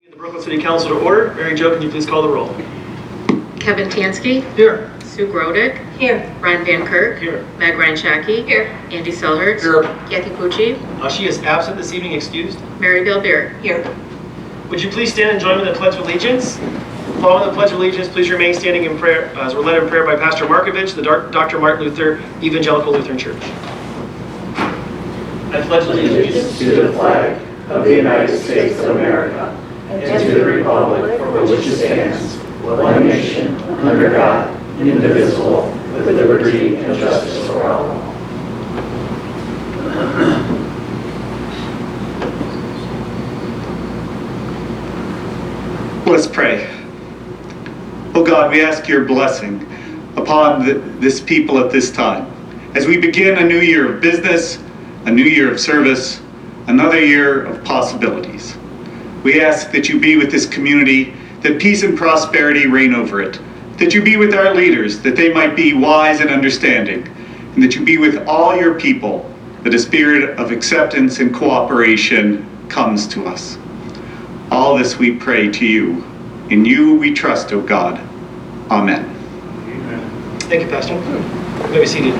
The Brooklyn City Council to order. Mary Jo, can you please call the roll? Kevin Tansky. Here. Sue Grodick. Here. Ron Van Kirk. Here. Meg Ryan Shaki. Here. Andy Selhertz. Here. Kathy Pucci. She is absent this evening, excused. Mary Belbeer. Here. Would you please stand and join me in the Pledge of Allegiance? Following the Pledge of Allegiance, please remain standing in prayer as we're led in prayer by Pastor Markovich, the Dr. Martin Luther Evangelical Lutheran Church. I pledge allegiance to the flag of the United States of America and to the republic for which it stands, one nation, under God, indivisible, with liberty and justice for all. Let's pray. Oh God, we ask your blessing upon this people at this time. As we begin a new year of business, a new year of service, another year of possibilities. We ask that you be with this community, that peace and prosperity reign over it, that you be with our leaders, that they might be wise and understanding, and that you be with all your people, that a spirit of acceptance and cooperation comes to us. All this we pray to you. In you we trust, O God. Amen. Amen. Thank you, Pastor. You may be seated.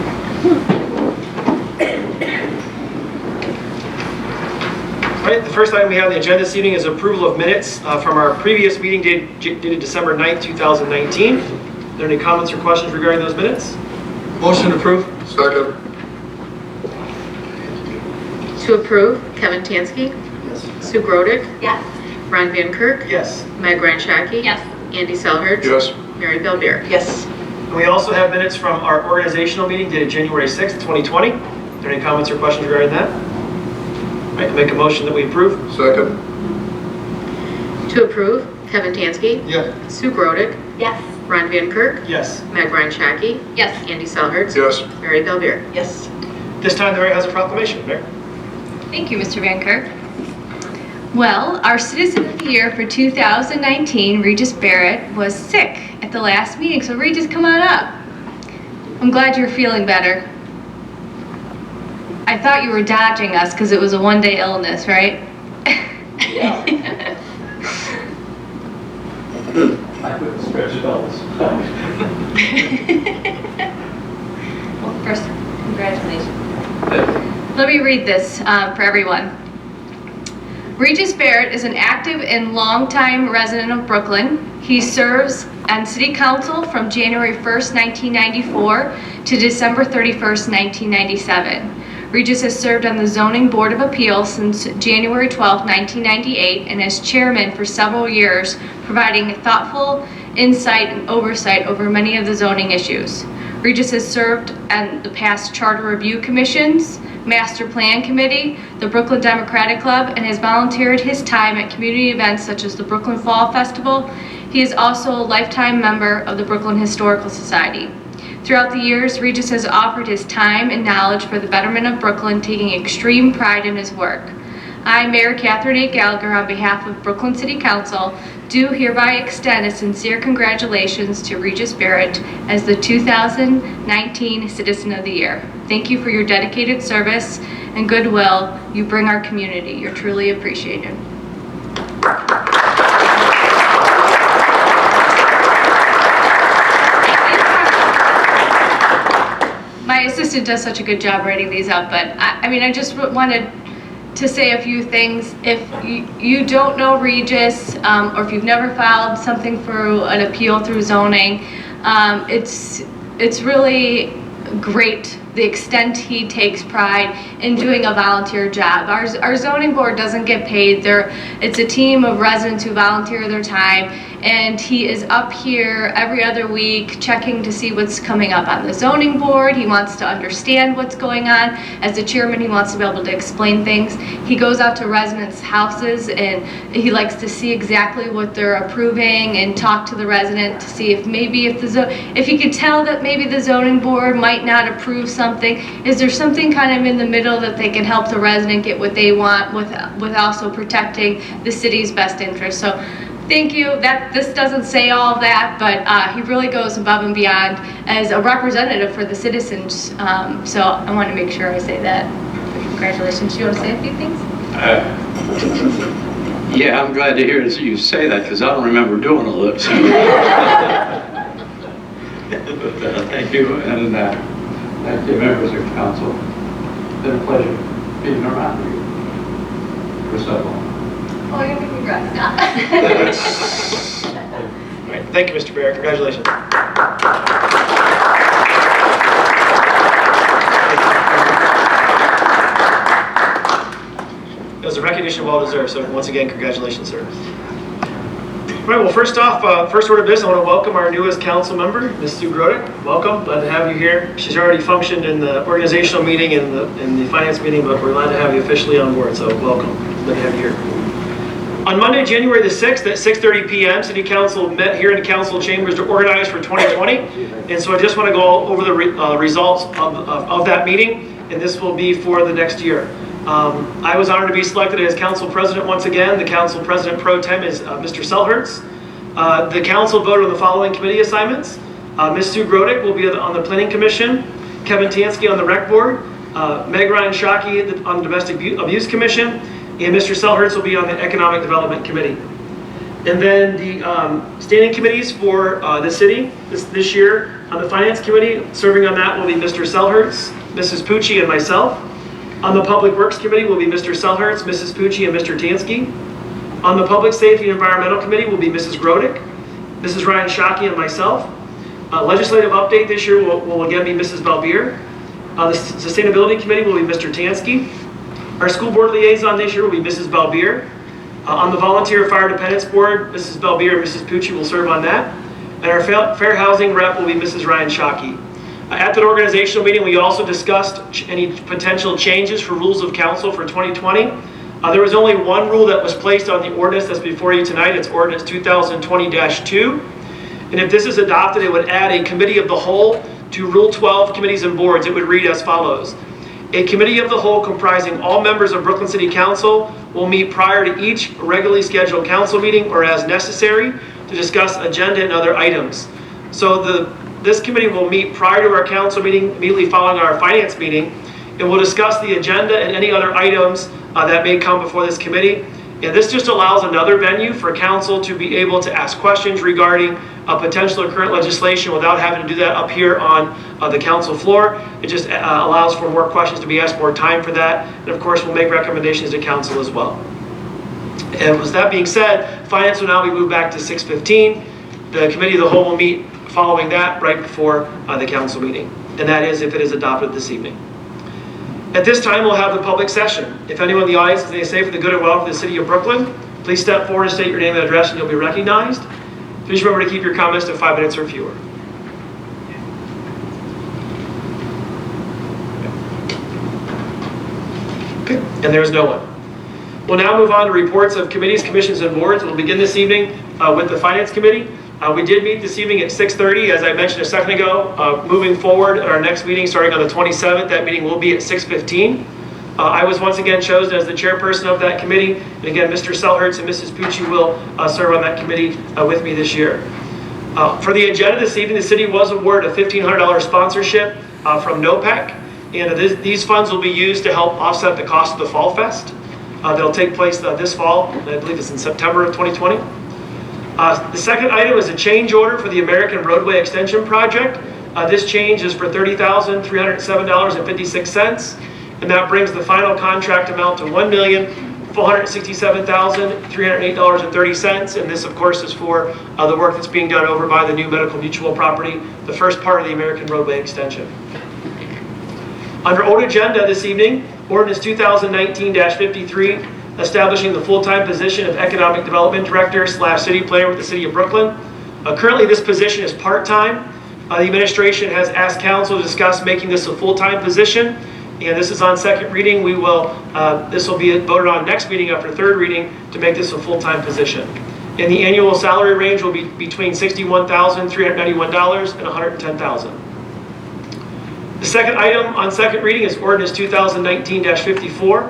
All right, the first item we have on the agenda this evening is approval of minutes from our previous meeting dated December 9th, 2019. Are there any comments or questions regarding those minutes? Motion approved. Second. To approve, Kevin Tansky. Yes. Sue Grodick. Yes. Ron Van Kirk. Yes. Meg Ryan Shaki. Yes. Andy Selhertz. Yes. Mary Belbeer. Yes. And we also have minutes from our organizational meeting dated January 6th, 2020. Are there any comments or questions regarding that? All right, make a motion that we approve. Second. To approve, Kevin Tansky. Yes. Sue Grodick. Yes. Ron Van Kirk. Yes. Meg Ryan Shaki. Yes. Andy Selhertz. Yes. Mary Belbeer. Yes. This time the mayor has a proclamation. Mayor? Thank you, Mr. Van Kirk. Well, our Citizen of the Year for 2019, Regis Barrett, was sick at the last meeting. So Regis, come on up. I'm glad you're feeling better. I thought you were dodging us because it was a one-day illness, right? I couldn't stretch it all. Well, first, congratulations. Let me read this for everyone. Regis Barrett is an active and longtime resident of Brooklyn. He serves on City Council from January 1st, 1994 to December 31st, 1997. Regis has served on the Zoning Board of Appeals since January 12, 1998, and as chairman for several years, providing thoughtful insight and oversight over many of the zoning issues. Regis has served on the past charter review commissions, Master Plan Committee, the Brooklyn Democratic Club, and has volunteered his time at community events such as the Brooklyn Fall Festival. He is also a lifetime member of the Brooklyn Historical Society. Throughout the years, Regis has offered his time and knowledge for the betterment of Brooklyn, taking extreme pride in his work. I, Mayor Catherine A. Gallagher, on behalf of Brooklyn City Council, do hereby extend a sincere congratulations to Regis Barrett as the 2019 Citizen of the Year. Thank you for your dedicated service and goodwill you bring our community. You're truly appreciated. My assistant does such a good job writing these up, but I just wanted to say a few things. If you don't know Regis, or if you've never filed something for an appeal through zoning, it's really great the extent he takes pride in doing a volunteer job. Our zoning board doesn't get paid. It's a team of residents who volunteer their time, and he is up here every other week checking to see what's coming up on the zoning board. He wants to understand what's going on. As the chairman, he wants to be able to explain things. He goes out to residents' houses and he likes to see exactly what they're approving and talk to the resident to see if he could tell that maybe the zoning board might not approve something. Is there something kind of in the middle that they can help the resident get what they want with also protecting the city's best interest? So thank you. This doesn't say all of that, but he really goes above and beyond as a representative for the citizens. So I want to make sure I say that. Congratulations. Do you want to say a few things? Yeah, I'm glad to hear you say that because I don't remember doing all this. But thank you, and thank you, members of council. It's been a pleasure being around you for so long. Oh, you're making congrats now. All right, thank you, Mr. Barrett. Congratulations. It was a recognition well deserved, so once again, congratulations, sir. All right, well, first off, first order of business, I want to welcome our newest council member, Ms. Sue Grodick. Welcome, glad to have you here. She's already functioned in the organizational meeting and the finance meeting, but we're glad to have you officially on board, so welcome. Glad to have you here. On Monday, January the 6th at 6:30 p.m., City Council met here in the council chambers to organize for 2020. And so I just want to go over the results of that meeting, and this will be for the next year. I was honored to be selected as council president once again. The council president pro tem is Mr. Selhertz. The council voted on the following committee assignments. Ms. Sue Grodick will be on the planning commission, Kevin Tansky on the rec board, Meg Ryan Shockey on the domestic abuse commission, and Mr. Selhertz will be on the economic development committee. And then the standing committees for the city this year, on the finance committee, serving on that will be Mr. Selhertz, Mrs. Pucci, and myself. On the Public Works Committee will be Mr. Selhertz, Mrs. Pucci, and Mr. Tansky. On the Public Safety and Environmental Committee will be Mrs. Grodick, Mrs. Ryan Shockey, and myself. Legislative update this year will again be Mrs. Balbier. The Sustainability Committee will be Mr. Tansky. Our School Board Liaison this year will be Mrs. Balbier. On the Volunteer Fire Dependents Board, Mrs. Balbier and Mrs. Pucci will serve on that. And our Fair Housing Rep will be Mrs. Ryan Shockey. At that organizational meeting, we also discussed any potential changes for rules of council for 2020. There was only one rule that was placed on the ordinance that's before you tonight. It's ordinance 2020-2. And if this is adopted, it would add a committee of the whole to Rule 12 committees and boards. It would read as follows. A committee of the whole comprising all members of Brooklyn City Council will meet prior to each regularly scheduled council meeting or as necessary to discuss agenda and other items. So this committee will meet prior to our council meeting, immediately following our finance meeting, and we'll discuss the agenda and any other items that may come before this committee. And this just allows another venue for council to be able to ask questions regarding potential or current legislation without having to do that up here on the council floor. It just allows for more questions to be asked, more time for that. And of course, we'll make recommendations to council as well. And with that being said, finance will now be moved back to 6:15. The committee of the whole will meet following that right before the council meeting. And that is if it is adopted this evening. At this time, we'll have the public session. If anyone in the audience has anything to say for the good and welfare of the city of Brooklyn, please step forward and state your name and address and you'll be recognized. Please remember to keep your comments to 5 minutes or fewer. Okay, and there's no one. We'll now move on to reports of committees, commissions, and boards. We'll begin this evening with the Finance Committee. We did meet this evening at 6:30, as I mentioned a second ago. Moving forward at our next meeting, starting on the 27th, that meeting will be at 6:15. I was once again chosen as the chairperson of that committee. And again, Mr. Selhertz and Mrs. Pucci will serve on that committee with me this year. For the agenda this evening, the city was awarded a $1,500 sponsorship from NOPEC. And these funds will be used to help offset the cost of the Fall Fest. That'll take place this fall. I believe it's in September of 2020. The second item is a change order for the American Roadway Extension Project. This change is for $30,307.56, and that brings the final contract amount to $1,467,308.30. And this, of course, is for the work that's being done over by the new Medical Mutual property, the first part of the American Roadway Extension. Under old agenda this evening, ordinance 2019-53, establishing the full-time position of Economic Development Director / City Planner with the City of Brooklyn. Currently, this position is part-time. The administration has asked council to discuss making this a full-time position, and this is on second reading. This will be voted on next meeting after third reading to make this a full-time position. And the annual salary range will be between $61,391 and $110,000. The second item on second reading is ordinance 2019-54.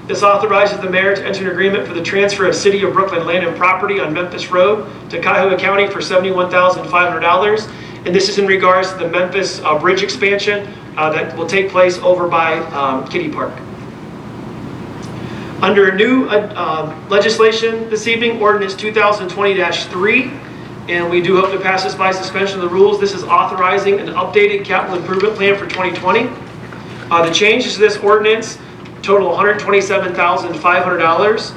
This authorizes the mayor to enter an agreement for the transfer of City of Brooklyn land and property on Memphis Road to Cuyahoga County for $71,500. And this is in regards to the Memphis Bridge expansion that will take place over by Kitty Park. Under new legislation this evening, ordinance 2020-3, and we do hope to pass this by suspension of the rules. This is authorizing an updated capital improvement plan for 2020. The changes to this ordinance total $127,500.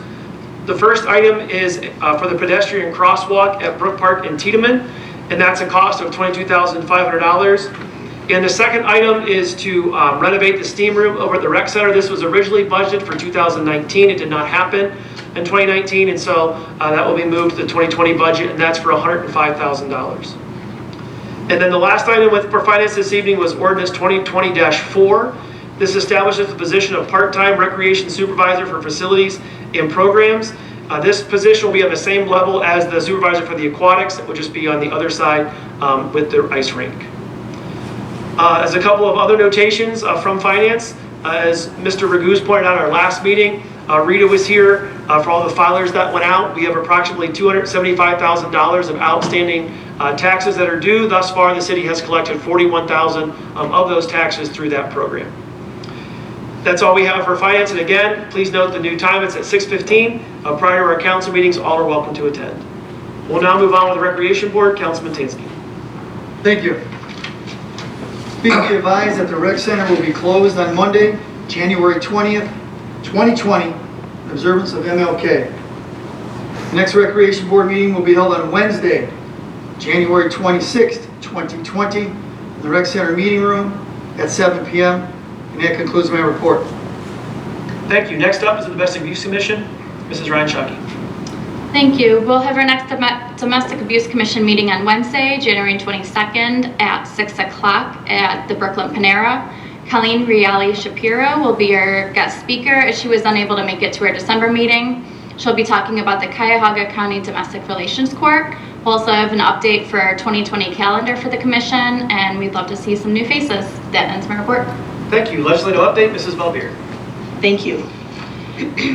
The first item is for the pedestrian crosswalk at Brook Park in Tiedemann, and that's a cost of $22,500. And the second item is to renovate the steam room over at the rec center. This was originally budgeted for 2019. It did not happen in 2019, and so that will be moved to the 2020 budget, and that's for $105,000. And then the last item for finance this evening was ordinance 2020-4. This establishes the position of part-time recreation supervisor for facilities and programs. This position will be on the same level as the supervisor for the aquatics. It will just be on the other side with the ice rink. As a couple of other notations from finance, as Mr. Raguse pointed out at our last meeting, Rita was here for all the filers that went out. We have approximately $275,000 of outstanding taxes that are due. Thus far, the city has collected $41,000 of those taxes through that program. That's all we have for finance. And again, please note the new time. It's at 6:15. Prior to our council meetings, all are welcome to attend. We'll now move on with the Recreation Board. Councilman Tansky. Thank you. Be advised that the rec center will be closed on Monday, January 20th, 2020, in observance of MLK. The next recreation board meeting will be held on Wednesday, January 26th, 2020, in the rec center meeting room at 7 p.m. And that concludes my report. Thank you. Next up is the Domestic Abuse Commission. Mrs. Ryan Shockey. Thank you. We'll have our next Domestic Abuse Commission meeting on Wednesday, January 22nd at 6 o'clock at the Brooklyn Panera. Colleen Riali Shapiro will be our guest speaker as she was unable to make it to our December meeting. She'll be talking about the Cuyahoga County Domestic Relations Court. We'll also have an update for our 2020 calendar for the commission, and we'd love to see some new faces. That ends my report. Thank you. Legislative update, Mrs. Valbier. Thank you.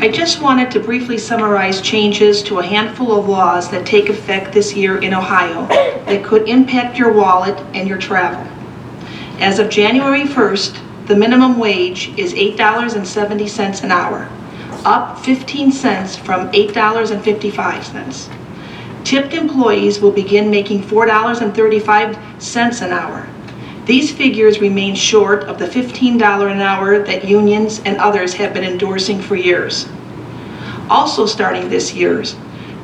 I just wanted to briefly summarize changes to a handful of laws that take effect this year in Ohio that could impact your wallet and your travel. As of January 1st, the minimum wage is $8.70 an hour, up 15 cents from $8.55. Tipped employees will begin making $4.35 an hour. These figures remain short of the $15 an hour that unions and others have been endorsing for years. Also starting this year,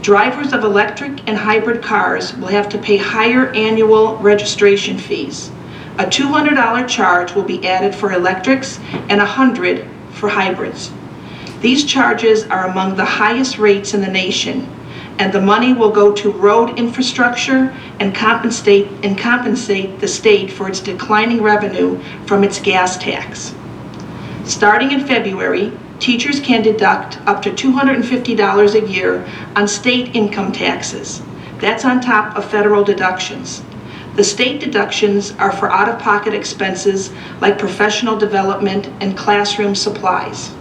drivers of electric and hybrid cars will have to pay higher annual registration fees. A $200 charge will be added for electrics and $100 for hybrids. These charges are among the highest rates in the nation, and the money will go to road infrastructure and compensate the state for its declining revenue from its gas tax. Starting in February, teachers can deduct up to $250 a year on state income taxes. That's on top of federal deductions. The state deductions are for out-of-pocket expenses like professional development and classroom supplies.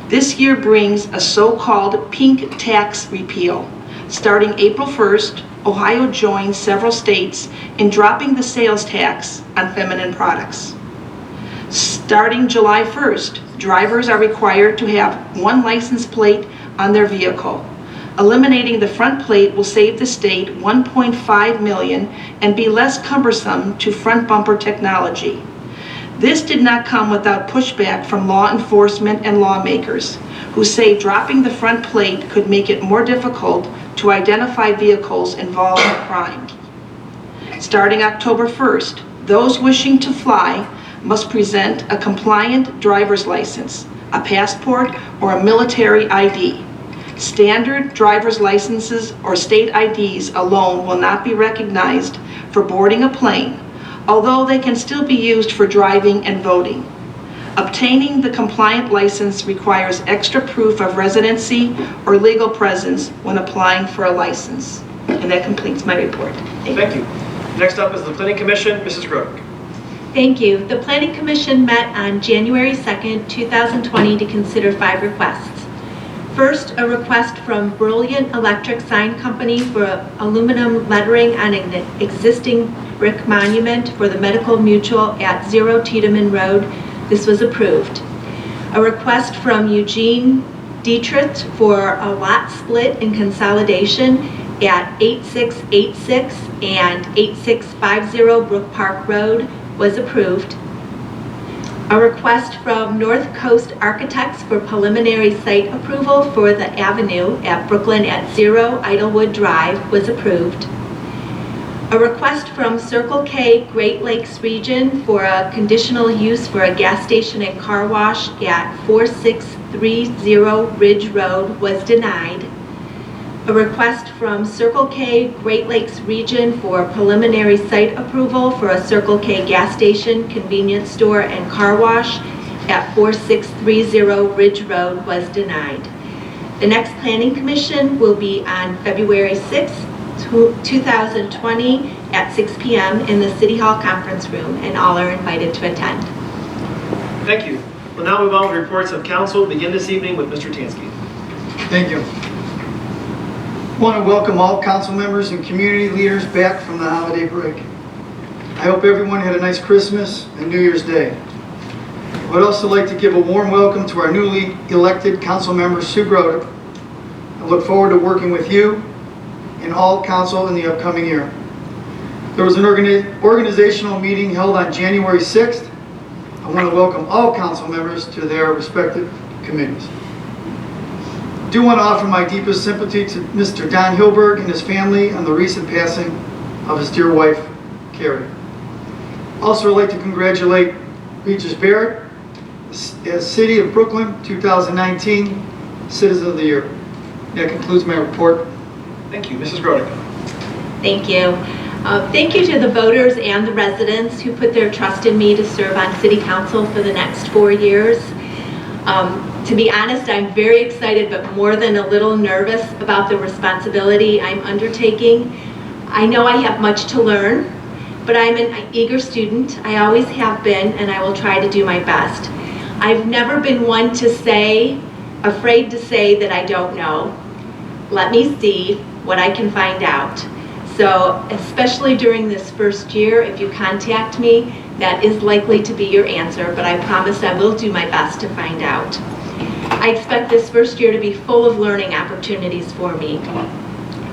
This year brings a so-called pink tax repeal. Starting April 1st, Ohio joins several states in dropping the sales tax on feminine products. Starting July 1st, drivers are required to have one license plate on their vehicle. Eliminating the front plate will save the state $1.5 million and be less cumbersome to front bumper technology. This did not come without pushback from law enforcement and lawmakers, who say dropping the front plate could make it more difficult to identify vehicles involved in crime. Starting October 1st, those wishing to fly must present a compliant driver's license, a passport, or a military ID. Standard driver's licenses or state IDs alone will not be recognized for boarding a plane, although they can still be used for driving and voting. Obtaining the compliant license requires extra proof of residency or legal presence when applying for a license. And that completes my report. Thank you. Next up is the Planning Commission, Mrs. Grodick. Thank you. The Planning Commission met on January 2nd, 2020 to consider 5 requests. First, a request from Brilliant Electric Sign Company for aluminum lettering on an existing brick monument for the Medical Mutual at 0 Tiedemann Road. This was approved. A request from Eugene Dietrich for a lot split and consolidation at 8686 and 8650 Brook Park Road was approved. A request from North Coast Architects for preliminary site approval for the avenue at Brooklyn at 0 Idlewood Drive was approved. A request from Circle K Great Lakes Region for a conditional use for a gas station and car wash at 4630 Ridge Road was denied. A request from Circle K Great Lakes Region for preliminary site approval for a Circle K gas station, convenience store, and car wash at 4630 Ridge Road was denied. The next Planning Commission will be on February 6th, 2020 at 6 p.m. in the City Hall Conference Room, and all are invited to attend. Thank you. We'll now move on with reports of council. Begin this evening with Mr. Tansky. Thank you. I want to welcome all council members and community leaders back from the holiday break. I hope everyone had a nice Christmas and New Year's Day. I would also like to give a warm welcome to our newly elected council member, Sue Grodick. I look forward to working with you and all council in the upcoming year. There was an organizational meeting held on January 6th. I want to welcome all council members to their respective committees. I do want to offer my deepest sympathy to Mr. Don Hilberg and his family on the recent passing of his dear wife, Carrie. Also, I'd like to congratulate Regis Barrett as City of Brooklyn 2019 Citizen of the Year. That concludes my report. Thank you. Mrs. Grodick. Thank you. Thank you to the voters and the residents who put their trust in me to serve on City Council for the next 4 years. To be honest, I'm very excited, but more than a little nervous about the responsibility I'm undertaking. I know I have much to learn, but I'm an eager student. I always have been, and I will try to do my best. I've never been one to say, afraid to say that I don't know. Let me see what I can find out. So, especially during this first year, if you contact me, that is likely to be your answer, but I promise I will do my best to find out. I expect this first year to be full of learning opportunities for me.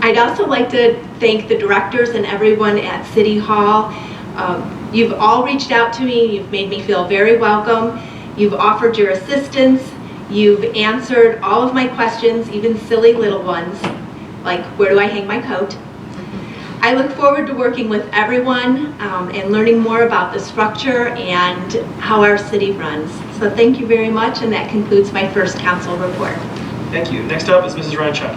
I'd also like to thank the directors and everyone at City Hall. You've all reached out to me. You've made me feel very welcome. You've offered your assistance. You've answered all of my questions, even silly little ones, like where do I hang my coat? I look forward to working with everyone and learning more about the structure and how our city runs. So thank you very much, and that concludes my first council report. Thank you. Next up is Mrs. Ryan Chuck.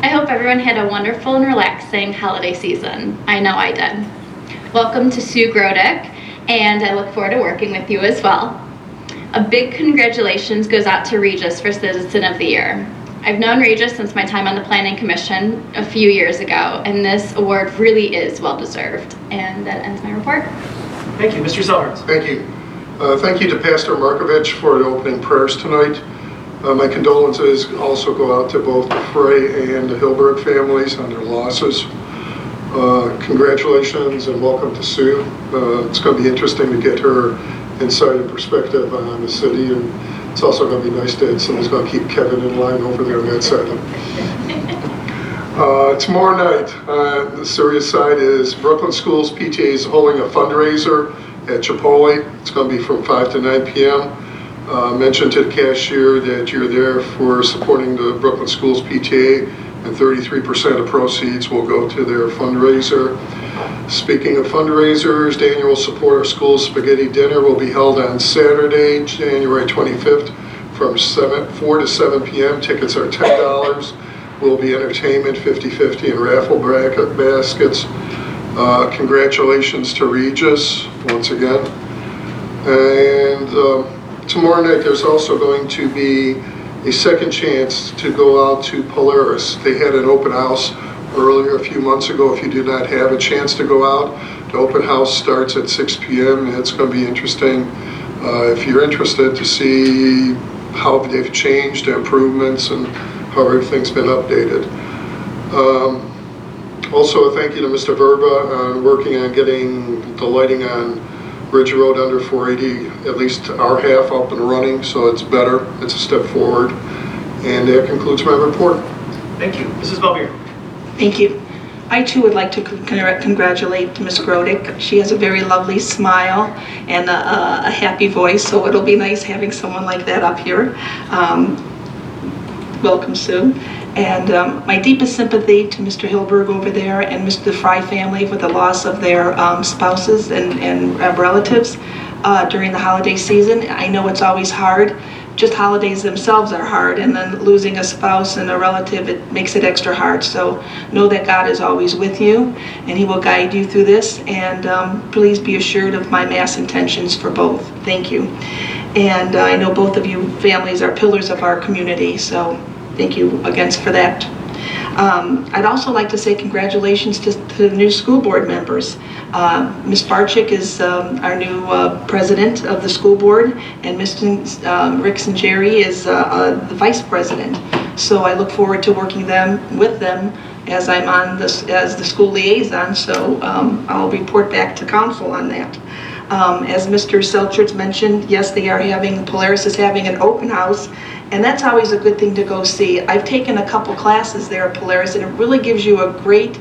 I hope everyone had a wonderful and relaxing holiday season. I know I did. Welcome to Sue Grodick, and I look forward to working with you as well. A big congratulations goes out to Regis for Citizen of the Year. I've known Regis since my time on the Planning Commission a few years ago, and this award really is well-deserved. And that ends my report. Thank you. Mr. Sellards. Thank you. Thank you to Pastor Markovich for the opening prayers tonight. My condolences also go out to both the Frey and the Hilberg families on their losses. Congratulations and welcome to Sue. It's going to be interesting to get her insight and perspective on the city, and it's also going to be nice that somebody's going to keep Kevin in line over there on that side. Tomorrow night, the serious side is Brooklyn Schools PTA is holding a fundraiser at Chipotle. It's going to be from 5 to 9 p.m. Mention to the cashier that you're there for supporting the Brooklyn Schools PTA, and 33% of proceeds will go to their fundraiser. Speaking of fundraisers, the annual Support Our Schools Spaghetti Dinner will be held on Saturday, January 25th from 4 to 7 p.m. Tickets are $10. Will be entertainment, 50-50, and raffle bracket baskets. Congratulations to Regis once again. And tomorrow night there's also going to be a second chance to go out to Polaris. They had an open house earlier a few months ago. If you do not have a chance to go out, the open house starts at 6 p.m. and it's going to be interesting if you're interested to see how they've changed, the improvements, and how everything's been updated. Also, a thank you to Mr. Verba on working on getting the lighting on Ridge Road under 480, at least our half up and running, so it's better. It's a step forward. And that concludes my report. Thank you. Mrs. Bellbeer. Thank you. I too would like to congratulate Ms. Grodick. She has a very lovely smile and a happy voice, so it'll be nice having someone like that up here. Welcome, Sue. And my deepest sympathy to Mr. Hilberg over there and the Fry family with the loss of their spouses and relatives during the holiday season. I know it's always hard. Just holidays themselves are hard, and then losing a spouse and a relative, it makes it extra hard. So know that God is always with you, and He will guide you through this. And please be assured of my mass intentions for both. Thank you. And I know both of you families are pillars of our community, so thank you again for that. I'd also like to say congratulations to the new school board members. Ms. Barczyk is our new president of the school board, and Mr. Rick Jerry is the vice president. So I look forward to working with them as I'm on this as the school liaison. So I'll report back to council on that. As Mr. Selchert mentioned, yes, Polaris is having an open house, and that's always a good thing to go see. I've taken a couple classes there at Polaris, and it really gives you a great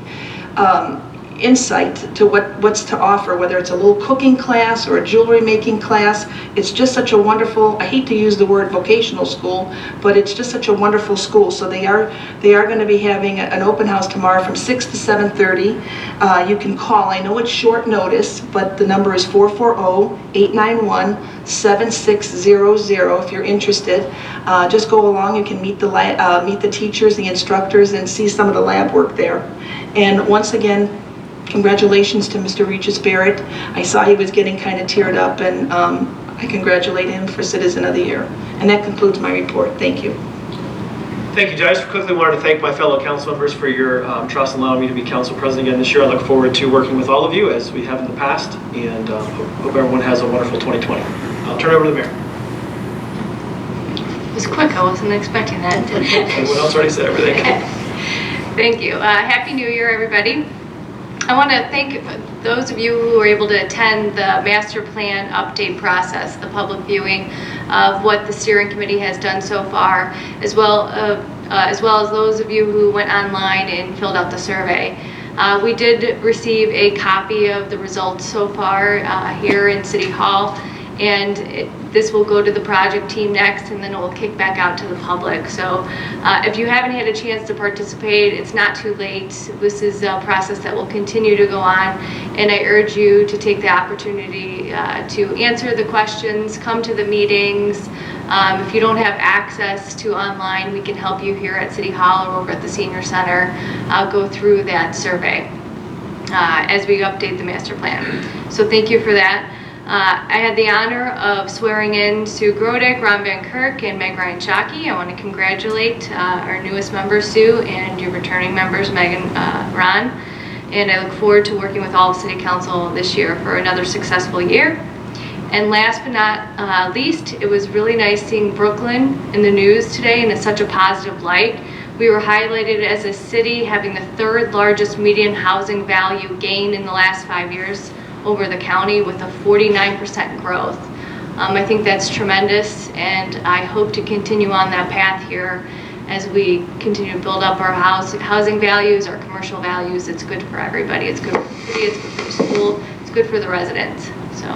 insight to what's to offer, whether it's a little cooking class or a jewelry making class. It's just such a wonderful, I hate to use the word vocational school, but it's just such a wonderful school. So they are going to be having an open house tomorrow from 6 to 7:30. You can call. I know it's short notice, but the number is 440-891-7600 if you're interested. Just go along. You can meet the teachers, the instructors, and see some of the lab work there. And once again, congratulations to Mr. Regis Barrett. I saw he was getting kind of teared up, and I congratulate him for Citizen of the Year. And that concludes my report. Thank you. Thank you, Judge. I just quickly wanted to thank my fellow council members for your trust in allowing me to be council president again this year. I look forward to working with all of you as we have in the past, and hope everyone has a wonderful 2020. I'll turn it over to the mayor. It was quick. I wasn't expecting that. Everyone else already said everything. Thank you. Happy New Year, everybody. I want to thank those of you who were able to attend the master plan update process, the public viewing of what the steering committee has done so far, as well as those of you who went online and filled out the survey. We did receive a copy of the results so far here in City Hall, and this will go to the project team next, and then it will kick back out to the public. So if you haven't had a chance to participate, it's not too late. This is a process that will continue to go on, and I urge you to take the opportunity to answer the questions, come to the meetings. If you don't have access to online, we can help you here at City Hall or over at the Senior Center go through that survey as we update the master plan. So thank you for that. I had the honor of swearing in Sue Grodick, Ron Van Kirk, and Meg Ryan Shockey. I want to congratulate our newest member, Sue, and your returning members, Meg and Ron. And I look forward to working with all of City Council this year for another successful year. And last but not least, it was really nice seeing Brooklyn in the news today in such a positive light. We were highlighted as a city having the third largest median housing value gain in the last 5 years over the county with a 49% growth. I think that's tremendous, and I hope to continue on that path here as we continue to build up our housing values, our commercial values. It's good for everybody. It's good for the city, it's good for the school, it's good for the residents. So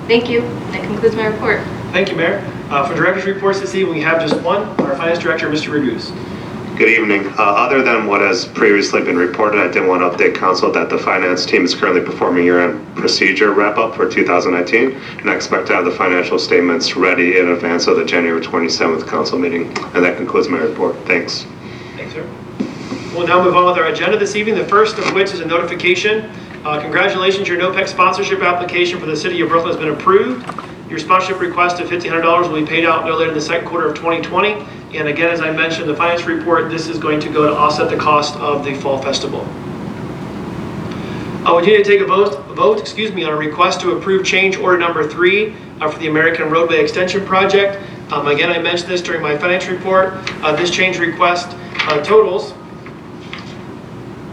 thank you. That concludes my report. Thank you, Mayor. For director's reports this evening, we have just one, our finance director, Mr. Raguse. Good evening. Other than what has previously been reported, I did want to update council that the finance team is currently performing year-end procedure wrap-up for 2019, and I expect to have the financial statements ready in advance of the January 27th council meeting. And that concludes my report. Thanks. Thanks, sir. We'll now move on with our agenda this evening, the first of which is a notification. Congratulations, your NOPEC sponsorship application for the City of Brooklyn has been approved. Your sponsorship request of $1,500 will be paid out no later than the second quarter of 2020. And again, as I mentioned, the finance report, this is going to go to offset the cost of the Fall Festival. We need to take a vote on a request to approve change order number 3 for the American Roadway Extension Project. Again, I mentioned this during my finance report. This change request totals.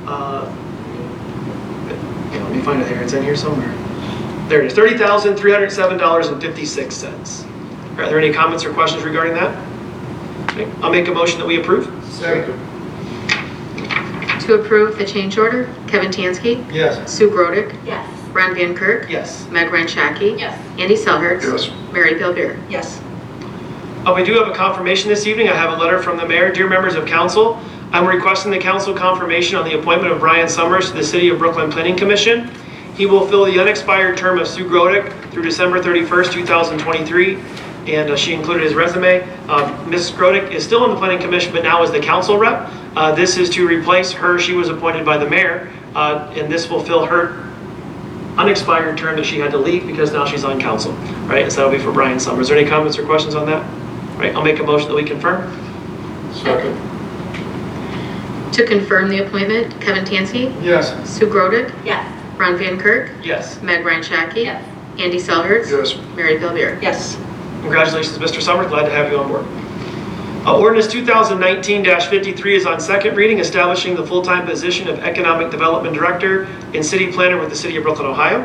Let me find it here. It's in here somewhere. there it is, $30,307.56. Are there any comments or questions regarding that? Okay, I'll make a motion that we approve. Second. To approve the change order, Kevin Tansky, Yes. Sue Grodick, Yes. Ron Van Kirk, Yes. Meg Ryan Shaki, Yes. Andy Selhertz, Yes. Mary Bellbeer. Yes. We do have a confirmation this evening. I have a letter from the mayor. Dear members of council, I'm requesting the council confirmation on the appointment of Brian Summers to the City of Brooklyn Planning Commission. He will fill the unexpired term of Sue Grodick through December 31st, 2023, and she included his resume. Ms. Grodick is still in the Planning Commission, but now is the council rep. This is to replace her. She was appointed by the mayor, and this will fill her unexpired term that she had to leave because now she's on council, right? So that'll be for Brian Summers. Is there any comments or questions on that? Right, I'll make a motion that we confirm. Second. To confirm the appointment, Kevin Tansky, Yes. Sue Grodick, Yes. Ron Van Kirk, Yes. Meg Ryan Shaki, Yes. Andy Selhertz, Yes. Mary Bellbeer. Yes. Congratulations, Mr. Summers. Glad to have you on board. Ordinance 2019-53 is on second reading, establishing the full-time position of Economic Development Director and City Planner with the City of Brooklyn, Ohio.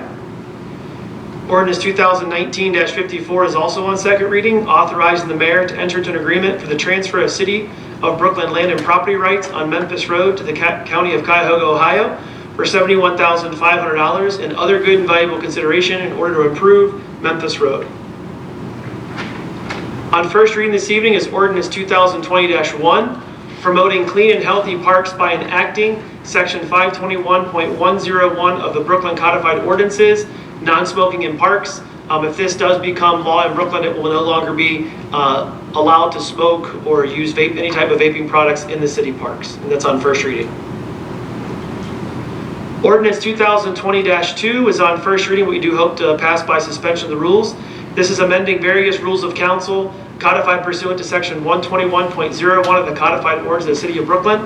Ordinance 2019-54 is also on second reading, authorizing the mayor to enter into an agreement for the transfer of City of Brooklyn land and property rights on Memphis Road to the County of Cuyahoga, Ohio for $71,500 and other good and valuable consideration in order to improve Memphis Road. On first reading this evening is ordinance 2020-1, promoting clean and healthy parks by enacting section 521.101 of the Brooklyn Codified Ordinances, non-smoking in parks. If this does become law in Brooklyn, it will no longer be allowed to smoke or use any type of vaping products in the city parks, and that's on first reading. Ordinance 2020-2 is on first reading. We do hope to pass by suspension of the rules. This is amending various rules of council codified pursuant to section 121.01 of the codified ordinance of the City of Brooklyn.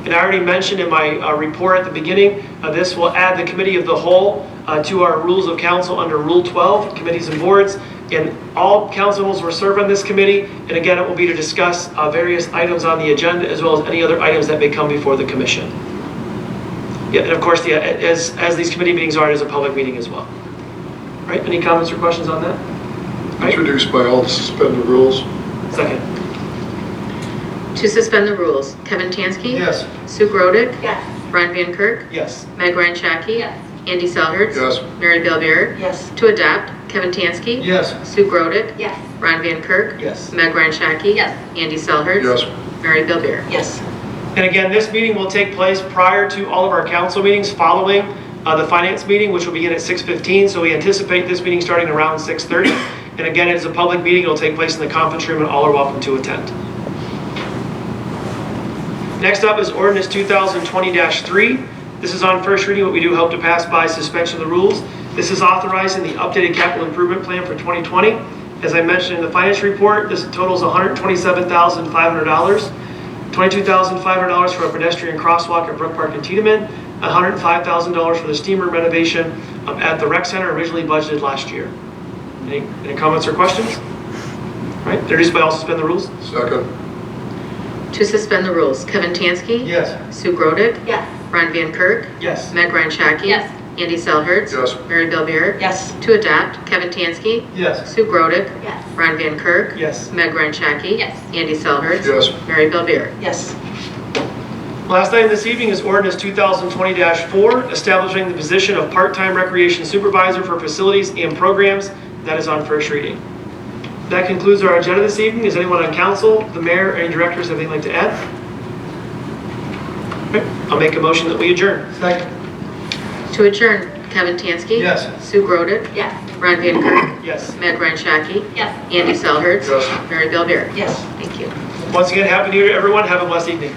And I already mentioned in my report at the beginning, this will add the committee of the whole to our rules of council under Rule 12, committees and boards. And all councilors will serve on this committee. And again, it will be to discuss various items on the agenda as well as any other items that may come before the commission. Yeah, and of course, as these committee meetings are, it is a public meeting as well. Right, any comments or questions on that? Right. Introduced by all to suspend the rules. Second. To suspend the rules, Kevin Tansky, Yes. Sue Grodick, Yes. Ron Van Kirk, Yes. Meg Ryan Shaki, Yes. Andy Selhertz, Yes. Mary Bellbeer. Yes. To adopt, Kevin Tansky, Yes. Sue Grodick, Yes. Ron Van Kirk, Yes. Meg Ryan Shaki, Yes. Andy Selhertz, Yes. Mary Bellbeer. Yes. And again, this meeting will take place prior to all of our council meetings following the finance meeting, which will begin at 6:15. So we anticipate this meeting starting around 6:30. And again, it's a public meeting. It'll take place in the conference room and all are welcome to attend. Next up is ordinance 2020-3. This is on first reading, but we do hope to pass by suspension of the rules. This is authorizing the updated capital improvement plan for 2020. As I mentioned in the finance report, this totals $127,500. $22,500 for a pedestrian crosswalk at Brook Park and Tiedemann, $105,000 for the steam room renovation at the rec center originally budgeted last year. Any comments or questions? All right, introduced by all, suspend the rules. Second. To suspend the rules, Kevin Tansky, Yes. Sue Grodick, Yes. Ron Van Kirk, Yes. Meg Ryan Shaki, Yes. Andy Selhertz, Yes. Mary Bellbeer. Yes. To adopt, Kevin Tansky, Yes. Sue Grodick, Yes. Ron Van Kirk, Yes. Meg Ryan Shaki, Yes. Andy Selhertz, Yes. Mary Bellbeer. Yes. Last item this evening is ordinance 2020-4, establishing the position of part-time recreation supervisor for facilities and programs. That is on first reading. That concludes our agenda this evening. Is anyone on council, the mayor, any directors have anything like to add? Okay, I'll make a motion that we adjourn. Second. To adjourn, Kevin Tansky, Yes. Sue Grodick, Yes. Ron Van Kirk, Yes. Meg Ryan Shaki, Yes. Andy Selhertz, Yes. Mary Bellbeer. Yes. Thank you. Once again, Happy New Year, everyone. Have a blessed evening.